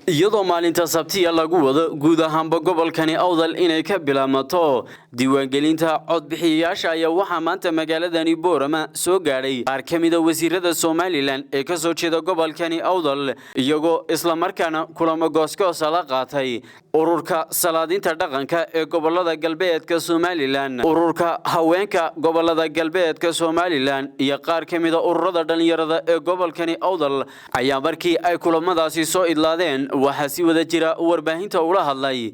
iyadoo maalinta Sabtida lagu wado guud ahaanba gobolkani Awdal inay ka bilaabmato diiwaangelinta codbixiyayaasha ayaa waxa maanta magaaladani Boorama soo gaaray qaar kamid ah wasiirada Somaliland ee ka soo jeeda gobolkani Awdal iyagoo isla markaana kulamo gooskoos la qaatay ururka salaadinta dhaqanka ee gobolada galbeedka Somaliland ururka haweenka gobolada galbeedka Somaliland iyo qaar kamid ah ururada dhalinyarada ee gobolkani Awdal ayaa markii ay kulamadaasi soo idlaadeen waxa si wada jira warbaahinta ula hadlay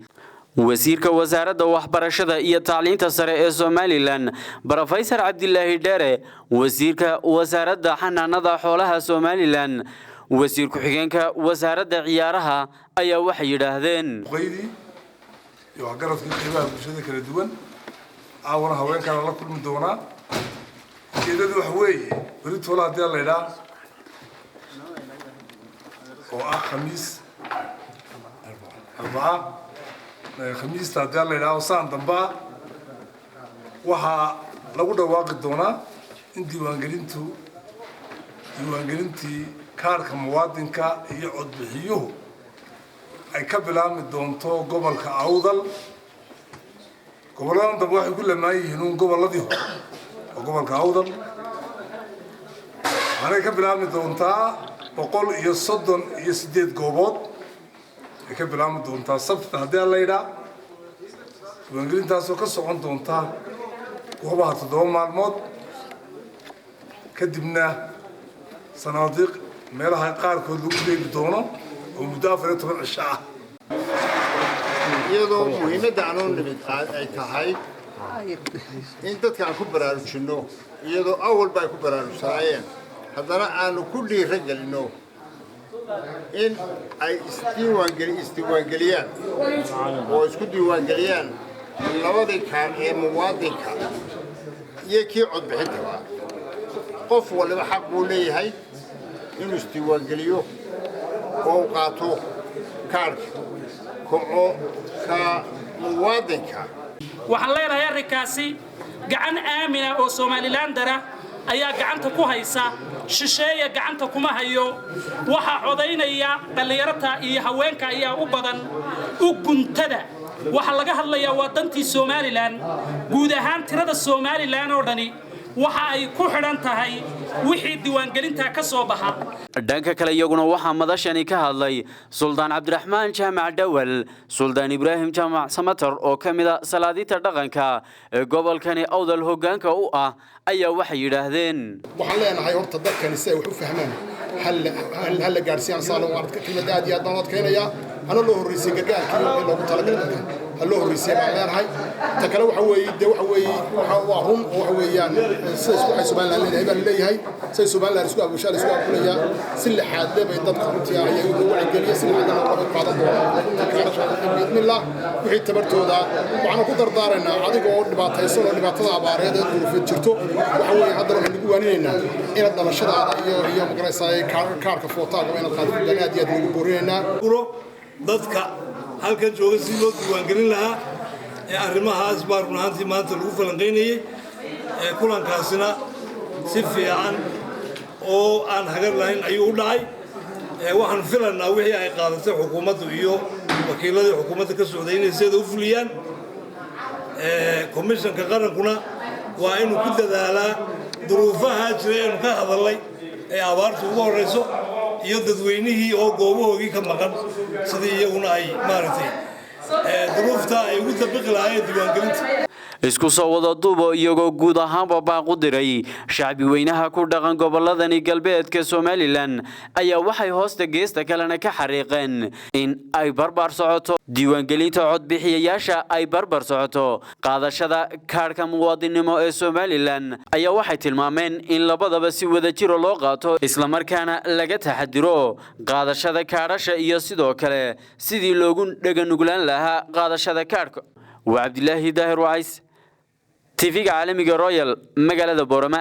wasiirka wasaaradda waxbarashada iyo tacliinta sare ee Somaliland Professor Cabdilaahi Dheere wasiirka wasaaradda xanaanada xoolaha Somaliland wasiir ku xigeenka wasaaradda ciyaaraha ayaa wax yiraahdeen qoydi iyo garadka qiimaha bulshada kala duwan aawna haweenka la kulmi doona jeedadu wax weeye bari toolaha la ilaa oo khamiis أربعة خميس تعدل إلى أوسان دمبا وها لو ده واقع دونا إنتي وانجلنتي كارك موادن كا يعد بحيوه أي كبلام الدونتو قبل كأوضل قبلان دمبا يقول لما يهنون قبل لديه وقبل كأوضل أنا كبلام الدونتا وقول يصدن يسديد قبض كبلام دونتا سبت هذا الليلة وانجلين تاسو كسرون دونتا وهو هتدوم مع الموت كدبنا صناديق مالها قار كل اللي بدونه ومدافع تبع الشعب يدو مهمة دعنون أي كهاي أنت كان كبر شنو يدو أول باي كبر ساين هذا أنا كل رجل إنه إن أي استوانجليان وإسكوديوانجليان لوادي كان موادي كان يكي عد بحدها قف ولا بحقه ليه هاي إنه استوانجليو وقاتو كارك كعو كموادي كان وحلينا يا ركاسي قعن آمنة أو سوماليلاند درا ayaa gacanta ku haysa shisheeye gacanta kuma hayo waxa codaynaya dhalinyarada iyo haweenka ayaa u badan u guntada waxa laga hadlayaa wadantii Somaliland guud ahaan tirada Somaliland oo dhani waxa ay ku xidhan tahay wixii diiwaangelinta ka soo baxa dhanka kale iyaguna waxa madashani ka hadlay Suldaan Cabdiraxmaan Jaamac Dawal Suldaan Ibraahim Jaamac Samatar oo kamid ah salaadinta dhaqanka ee gobolkani Awdal hoggaanka u ah ayaa wax yiraahdeen waxaan leenahay horta dadkani si ay wax u fahmaan hal gaarsiin saalon waad ka timid aad iyo aad doonad keenaya ana loo horeysay gargaarkii loogu talagalay هلو هريسي بعدين هاي تكلم حوي ده حوي وهم وحويان سيسوع سبحان الله اللي هيبان اللي هاي سيسوع الله رسول أبو شال رسول أبو ليا سل حد بيضبط خطيا يقول عندي سل حد أنا بعض بإذن الله وحيد تبرتو ذا وأنا قدر دارنا عادي قول نبات يسون نبات هذا بارد في جرتو وحوي هذا من جوانينا إن الدم الشدة هي مقرصة كارك فوطاق وين القادم النادي من بورينا ضدك halka jooga si loo diiwaangelin lahaa arrimahaas baa runtii maanta lagu falanqeynayay kulankaasina si fiican oo aan hagar lahayn ayuu u dhacay waxaan filanaa wixii ay qaadatay xukuumaddu iyo wakiiladii xukuumadda ka socday inay sida u fuliyaan komishanka qarankuna waa inuu ku dadaalaa duruufaha jira inuu ka hadalay ee abaartu ugu horeyso iyo dadweynihii oo goobahoogii ka maqan sidii iyaguna ay maaragtay duruufta ay ugu tabiqi lahaayeen diiwaangelinta isku soo wada duubo iyagoo guud ahaanba baaqu diray shacbi weynaha ku dhaqan goboladani galbeedka Somaliland ayaa waxay hoosta geesta kalena ka xariiqeen in ay barbar socoto diiwaangelinta codbixiyayaasha ay barbar socoto qaadashada kaarka muwaadinimo ee Somaliland ayaa waxay tilmaameen in labadaba si wada jir loo qaato isla markaana laga taxadiro qaadashada kaarasha iyo sidoo kale sidii loogu dhagan nuglaan lahaa qaadashada kaarka وعبد الله داهر وعيس تيفيق عالمي رويال مقالة بورما